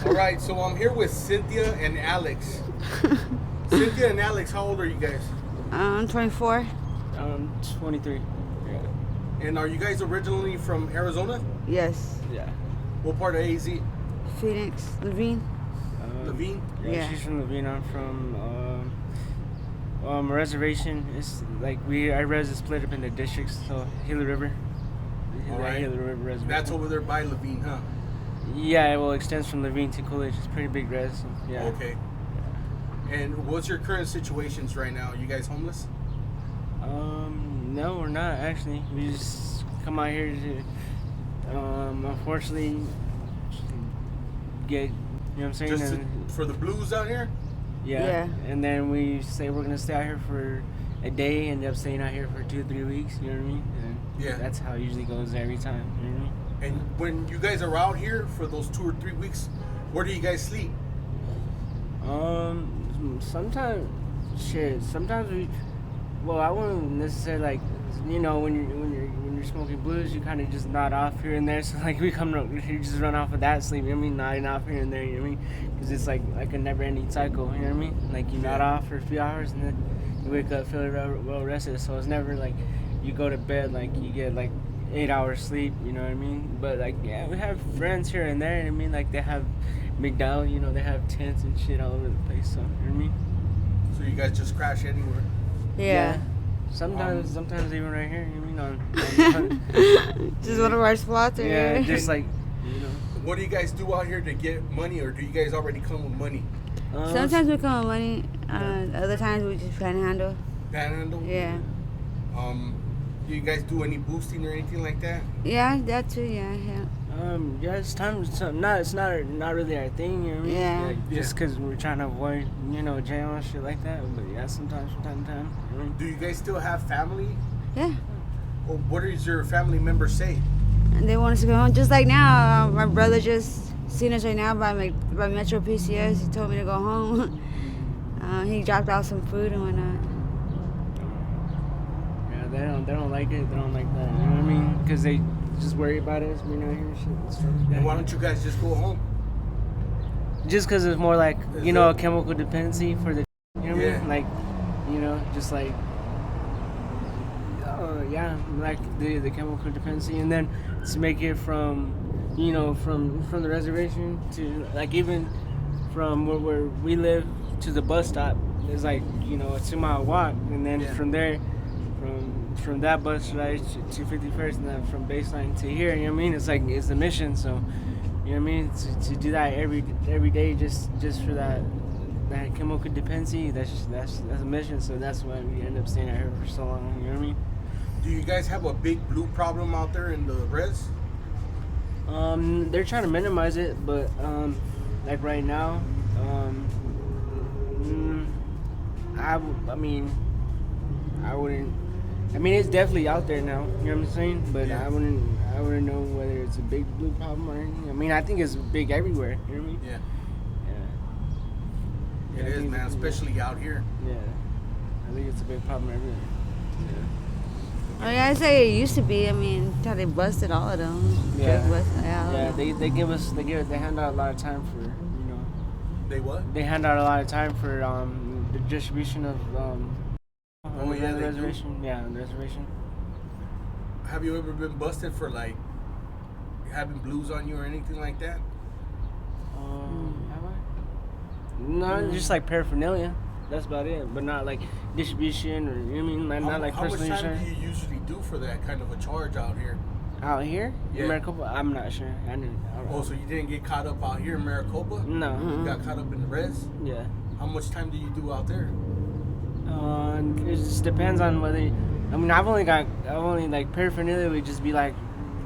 All right, so I'm here with Cynthia and Alex. Cynthia and Alex, how old are you guys? I'm 24. 23. Yeah. And are you guys originally from Arizona? Yes. Yeah. What part of AZ? Phoenix, Levine. Levine? Yeah. She's from Levine. I'm from reservation. It's like our res is split up into districts. So Gila River. All right. Gila River Reservation. That's over there by Levine, huh? Yeah, well, it extends from Levine to Coolidge. It's pretty big res. So, yeah. Okay. And what's your current situations right now? You guys homeless? No, we're not actually. We just come out here to, unfortunately, get, you know what I'm saying? Just And, for the blues out here? yeah. And then we say we're gonna stay out here for a day, end up staying out here for 2 or 3 weeks. You know what I mean? And Yeah. That's how it usually goes every time. You know what I mean? And when you guys are out here for those 2 or 3 weeks, where do you guys sleep? Sometimes we. Well, I wouldn't necessarily like, you know, when you're smoking blues, you kind of just nod off here and there. So like you just run off of that sleep. You know what I mean? Nodding off here and there. You know what I mean? Because it's like a never-ending cycle. You know what I mean? Like you nod off for a few hours and then you wake up feeling well rested. So it's never like you go to bed like you get like 8 hours sleep. You know what I mean? But like yeah, we have friends here and there. You know what I mean? Like they have McDowell. You know they have tents and shit all over the place. So you know what I mean? So you guys just crash anywhere? Yeah. Sometimes even right here. You know what I mean? Just one of our spots. Yeah, just like, you know. What do you guys do out here to get money, or do you guys already come with money? Sometimes we come with money. Other times we just panhandle. Panhandle? Yeah. Do you guys do any boosting or anything like that? Yeah, that too. Yeah. Yeah, it's time. It's not really our thing. You know what I mean? Yeah. Like, just because we're trying to avoid, you know, jail and shit like that. But yeah, sometimes from time to time. You know what I mean? Do you guys still have family? Yeah. Or what does your family members say? And they want us to go home. Just like now, my brother just seen us right now by Metro PCS. He told me to go home. He dropped off some food and whatnot. Yeah, they don't like it. They don't like that. You know what I mean? Because they just worry about us being out here and shit and stuff like that. And why don't you guys just go home? Just because it's more like, you know, a chemical dependency for the, you know what I mean? Yeah. Like, you know, just like, yeah, like the chemical dependency. And then to make it from, you know, from the reservation to, like, even from where we live to the bus stop is like, you know, a 2-mile walk. And then from there, from that bus ride to 51st, and then from baseline to here, you know what I mean? It's like, it's a mission, so, you know what I mean? To do that every day just for that chemical dependency, that's a mission, so that's why we end up staying out here for so long, you know what I mean? Do you guys have a big blue problem out there in the res? They're trying to minimize it, but, like right now, I mean, it's definitely out there now. You know what I'm saying? But Yeah. I wouldn't know whether it's a big blue problem or anything. I mean, I think it's big everywhere. You know what I mean? Yeah. Yeah. It I is, think man, especially out here. Yeah. I think it's a big problem everywhere. Oh yeah, I say it used to be. I mean, how they busted all of them. Yeah. Drug busted, all Yeah. of them. They hand out a lot of time for, you know. They what? They hand out a lot of time for the distribution of Oh, yeah, the they do. reservation. Yeah, the reservation. Have you ever been busted for like having blues on you or anything like that? Have I? No, just like paraphernalia. That's about it. But not like distribution or, you know what I mean? Not like How much personal time insurance. do you usually do for that kind of a charge out here? Out here? Yeah. In Maricopa? I'm not sure. I don't Oh, know. so you didn't get caught up out here in Maricopa? No. You got caught up in the res? Yeah. How much time do you do out there? It just depends on whether. I mean, I've only like paraphernalia would just be like,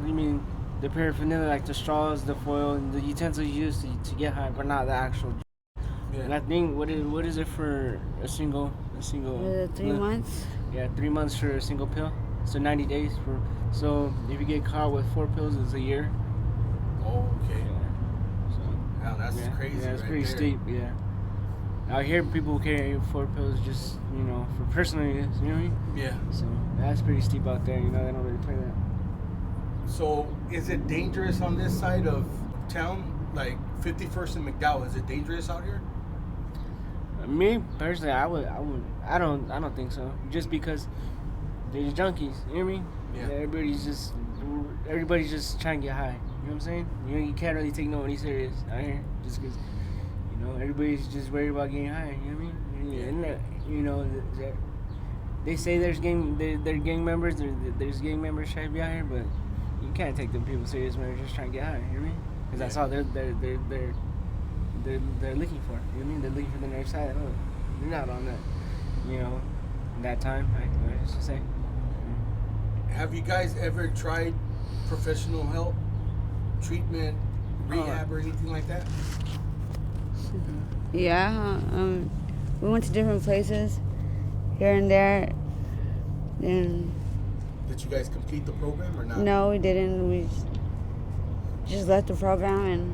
you mean the paraphernalia like the straws, the foil, and the utensils used to get high, but not the actual. Yeah. And I think what is it for a single? 3 months. Yeah, 3 months for a single pill. So 90 days for. So if you get caught with 4 pills, it's a year. Oh, okay. Yeah. So. Wow, that's Yeah, crazy. Yeah, it's right pretty there. steep. Yeah. Out here, people carry 4 pills just, you know, for personal use. You know what I mean? Yeah. So that's pretty steep out there. You know, they don't really play that. So is it dangerous on this side of town? like 51st and McDowell, is it dangerous out here? Me personally, I don't think so. Just because there's junkies, you hear me? Yeah. Everybody's just trying to get high. You know what I'm saying? You can't really take nobody serious out here, just because everybody's just worried about getting high. You know what I mean? And they say they're gang members. There's gang members trying to be out here, but you can't take them people serious when they're just trying to get high. You hear me? Because that's all they're looking for. You know what I mean? They're looking for the next side. Oh, they're not on that. That time. I should say. Have you guys ever tried professional help, treatment, rehab, or anything like that? Yeah, we went to different places here and there. And Did you guys complete the program or not? no, we didn't. We just left the program and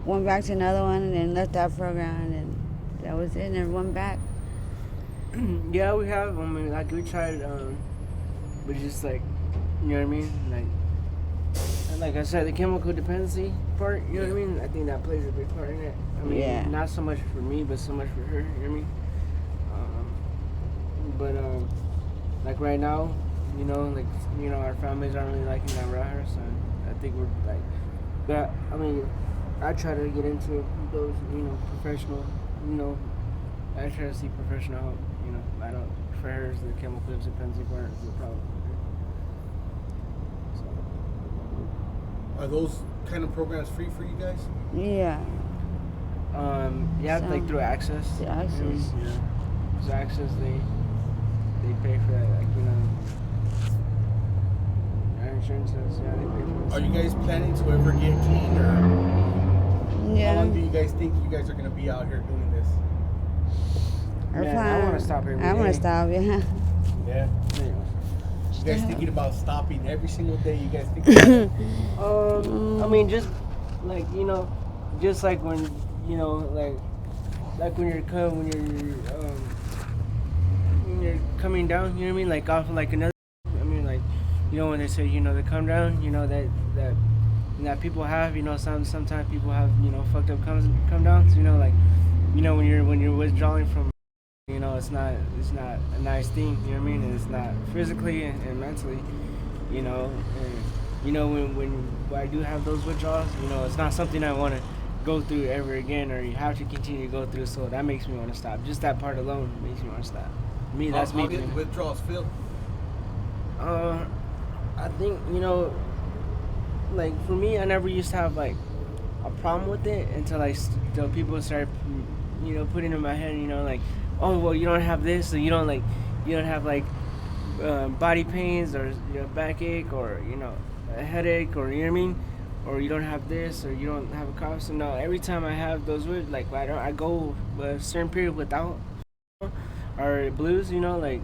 went back to another one, and then left that program, and then that was it. And then went back. Yeah, we have. I mean, like we tried, but just like, you know what I mean? Like I said, the chemical dependency part. You know what I mean? I think that plays a big part in it. I mean, Yeah. not so much for me, but so much for her. You know what I mean? Like right now, our families aren't really liking that route, so I think we're like, but I mean, I try to get into those, professional, I try to seek professional help. I don't. For her, the chemical dependency part is the problem. Are those kind of programs free for you guys? Yeah. Yeah, like through Access. The Access. Yeah. So Access, they pay for that, our insurance does. Yeah, they pay for it. Are you guys planning to ever get clean, or how long do Yeah. you guys think you guys are gonna be out here doing this? Our Man, I plan- wanna stop every I want day. to stop, yeah. Yeah. Yeah. You guys thinking about stopping every single day? You guys think? I mean, just like just like when like when you're coming down, you know what I mean? Like off of like another. I mean, like when they say they come down, that people have, sometimes people have fucked up come downs, like when you're withdrawing from. It's not a nice thing, you know what I mean? And it's not physically and mentally, and when I do have those withdrawals, it's not something I want to go through ever again, or you have to continue to go through. So that makes me want to stop. Just that part alone makes me want to stop. Me, that's how me. did withdrawals feel? I think like for me, I never used to have like a problem with it until people started, putting in my head, like, oh well, you don't have this, or you don't have like body pains or backache or a headache, or you know what I mean, or you don't have this, or you don't have a cough. So no, every time I have those like I go a certain period without or blues, like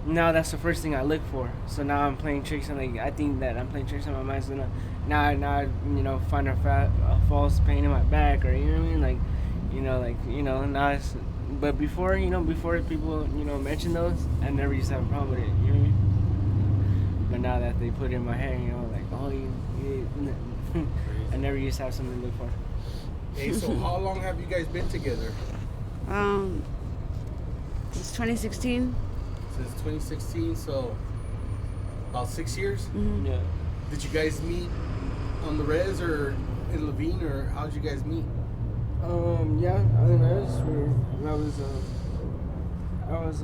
now that's the first thing I look for. So now I'm playing tricks, and I think that I'm playing tricks on my mind. So now I find a false pain in my back, or you know what I mean, now it's. But before people mention those, I never used to have a problem with it. You know what I mean? But now that they put it in my head, like, oh, I never used to have something to look for. Hey, so how long have you guys been together? It's 2016. Since 2016, so about 6 years. Mm-hmm. Yeah. Did you guys meet on the res or in Levine, or how did you guys meet? Yeah, I think I was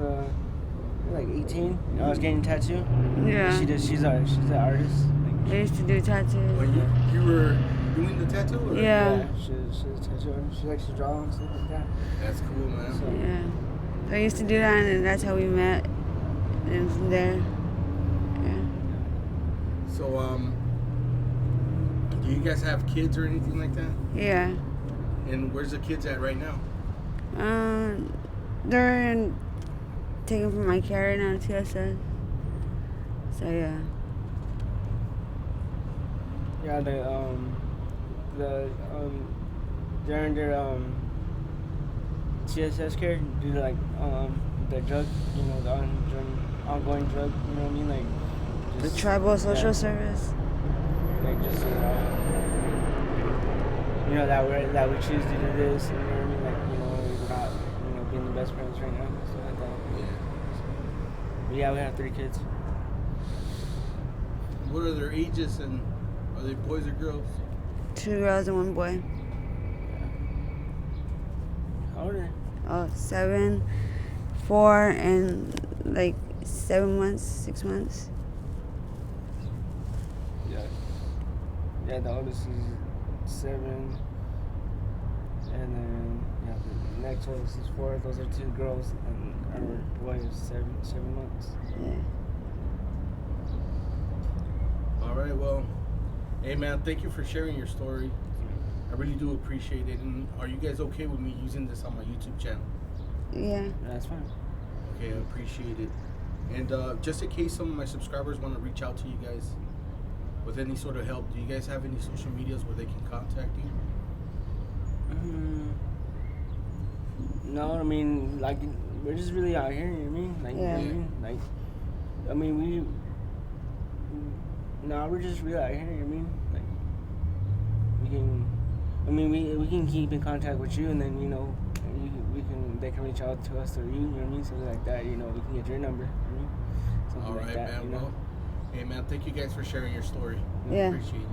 like 18. I was getting tattooed. Yeah. She's an artist. I used to do tattoos. When you were doing the tattoo? Or? Yeah. She's a tattoo artist. She likes to draw and stuff like that. That's cool, man. So, Yeah. I used to do that, and that's how we met. And from there, yeah. So, do you guys have kids or anything like that? Yeah. And where's the kids at right now? They're taken from my care right now to TSS. So yeah. Yeah, they're under TSS care due to the drug, the ongoing drug, you know what I mean, like The just, Tribal Social Service. like just you know, that we choose to do this, and you know what I mean, like, you know, we're not, you know, being the best parents right now, stuff like that. Yeah. But yeah, we have 3 kids. What are their ages, and are they boys or girls? 2 girls and 1 boy. How old are they? Oh, 7, 4, and like 7 months, 6 months. Yeah. Yeah, the oldest is 7, and then yeah, the next oldest is 4. Those are 2 girls, and our boy is 7 months. Yeah. All right, well, hey man, thank you for sharing your story. I really do appreciate it. And are you guys okay with me using this on my YouTube channel? Yeah. Yeah, that's fine. Okay, I appreciate it. And just in case some of my subscribers want to reach out to you guys with any sort of help, do you guys have any social medias where they can contact you? No, I mean, like, we're just really out here, you know what I mean? Like, you know what I Yeah. mean? Like, I mean, we're just really out here, you know what I mean? Like, we can keep in contact with you, and then, you know, they can reach out to us or you know what I mean? Something like that, you know, we can get your number, you know what I mean? Something All like right, that, man. you know? Well, hey man, thank you guys for sharing your story. I Yeah. appreciate it.